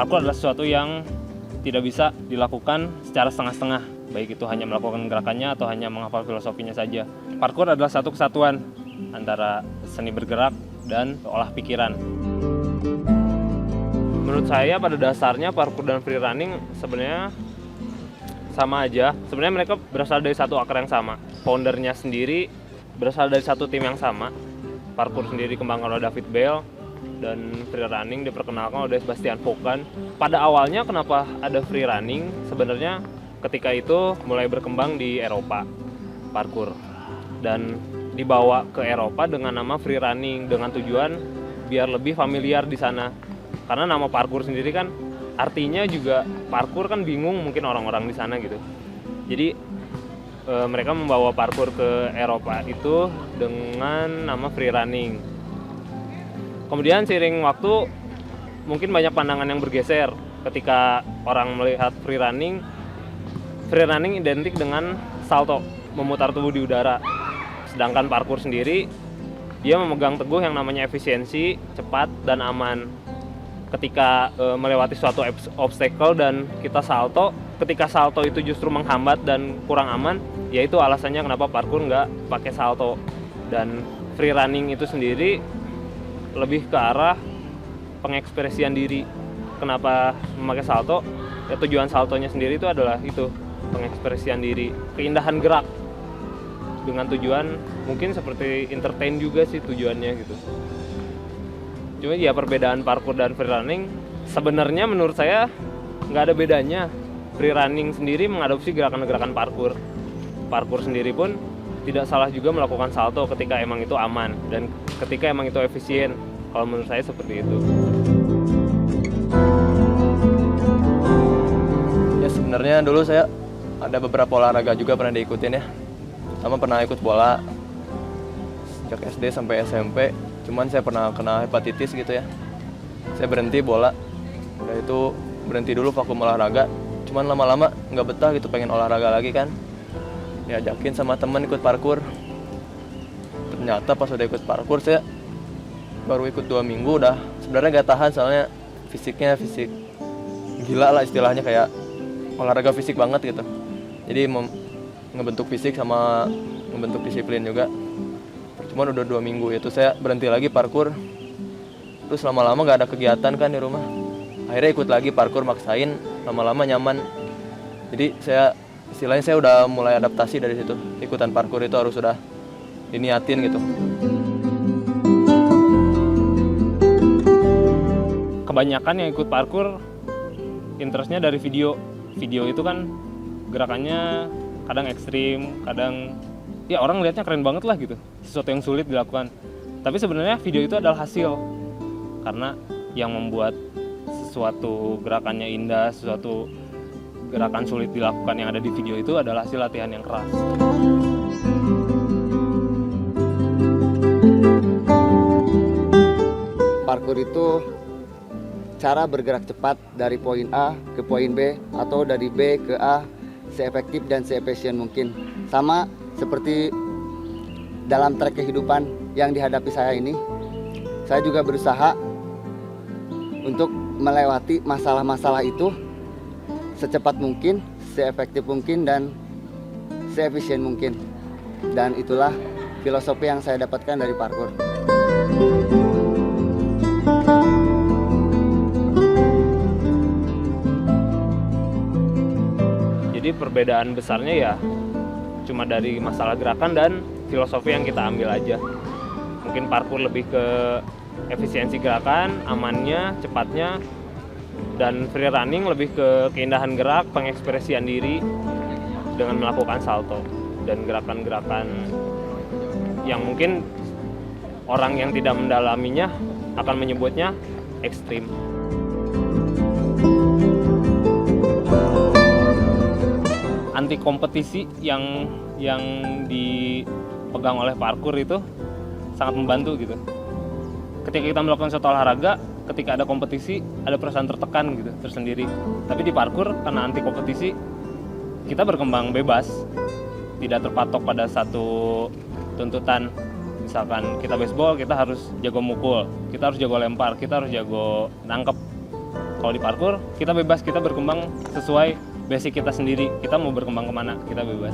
parkour adalah sesuatu yang tidak bisa dilakukan secara setengah-setengah, baik itu hanya melakukan gerakannya atau hanya menghafal filosofinya saja. Parkour adalah satu kesatuan antara seni bergerak dan olah pikiran. Menurut saya pada dasarnya parkour dan free running sebenarnya sama aja. Sebenarnya mereka berasal dari satu akar yang sama. Foundernya sendiri berasal dari satu tim yang sama. Parkour sendiri dikembangkan oleh David Bell dan free running diperkenalkan oleh Sebastian Volkan. Pada awalnya kenapa ada free running? Sebenarnya ketika itu mulai berkembang di Eropa parkour dan dibawa ke Eropa dengan nama free running dengan tujuan biar lebih familiar di sana. Karena nama parkour sendiri kan artinya juga parkour kan bingung mungkin orang-orang di sana gitu. Jadi mereka membawa parkour ke Eropa itu dengan nama free running. Kemudian seiring waktu mungkin banyak pandangan yang bergeser ketika orang melihat free running identik dengan salto, memutar tubuh di udara. Sedangkan parkour sendiri dia memegang teguh yang namanya efisiensi, cepat dan aman. Ketika melewati suatu obstacle dan kita salto, ketika salto itu justru menghambat dan kurang aman, yaitu alasannya kenapa parkour nggak pakai salto. Dan free running itu sendiri lebih ke arah pengekspresian diri. Kenapa memakai salto? Ya, tujuan saltonya sendiri itu adalah itu, pengekspresian diri, keindahan gerak. Dengan tujuan mungkin seperti entertain juga sih tujuannya gitu. Cuma ya perbedaan parkour dan free running sebenarnya menurut saya nggak ada bedanya. Free running sendiri mengadopsi gerakan-gerakan parkour. Parkour sendiri pun tidak salah juga melakukan salto ketika emang itu aman dan ketika emang itu efisien. Kalau menurut saya seperti itu. Ya sebenarnya dulu saya ada beberapa olahraga juga pernah diikutin ya. Sama pernah ikut bola sejak SD sampai SMP. Cuman saya pernah kena hepatitis gitu ya. Saya berhenti bola. Udah itu berhenti dulu vakum olahraga. Cuman lama-lama nggak betah gitu, pengen olahraga lagi kan. Diajakin sama teman ikut parkour. Ternyata pas udah ikut parkour saya baru ikut 2 minggu udah sebenarnya gak tahan, soalnya fisik gila lah istilahnya, kayak olahraga fisik banget gitu. Jadi ngebentuk fisik sama ngebentuk disiplin juga. Cuman udah 2 minggu itu saya berhenti lagi parkour. Terus lama-lama gak ada kegiatan kan di rumah. Akhirnya ikut lagi parkour, maksain, lama-lama nyaman. Jadi istilahnya saya udah mulai adaptasi dari situ. Ikutan parkour itu harus sudah diniatin gitu. Kebanyakan yang ikut parkour interestnya dari video. Video itu kan gerakannya kadang ekstrim, kadang ya orang lihatnya keren banget lah gitu. Sesuatu yang sulit dilakukan. Tapi sebenarnya video itu adalah hasil. Karena yang membuat sesuatu gerakannya indah, sesuatu gerakan sulit dilakukan yang ada di video itu adalah hasil latihan yang keras. Parkour itu cara bergerak cepat dari poin A ke poin B atau dari B ke A seefektif dan seefisien mungkin. Sama seperti dalam trek kehidupan yang dihadapi saya ini, saya juga berusaha untuk melewati masalah-masalah itu secepat mungkin, seefektif mungkin, dan seefisien mungkin. Dan itulah filosofi yang saya dapatkan dari parkour. Jadi perbedaan besarnya ya cuma dari masalah gerakan dan filosofi yang kita ambil aja. Mungkin parkour lebih ke efisiensi gerakan, amannya, cepatnya, dan free running lebih ke keindahan gerak, pengekspresian diri dengan melakukan salto dan gerakan-gerakan yang mungkin orang yang tidak mendalaminya akan menyebutnya ekstrim. Anti kompetisi yang dipegang oleh parkour itu sangat membantu gitu. Ketika kita melakukan suatu olahraga, ketika ada kompetisi, ada perasaan tertekan gitu tersendiri. Tapi di parkour karena anti kompetisi, kita berkembang bebas, tidak terpatok pada satu tuntutan. Misalkan kita baseball, kita harus jago mukul, kita harus jago lempar, kita harus jago nangkep. Kalau di parkour kita bebas, kita berkembang sesuai basic kita sendiri. Kita mau berkembang kemana, kita bebas.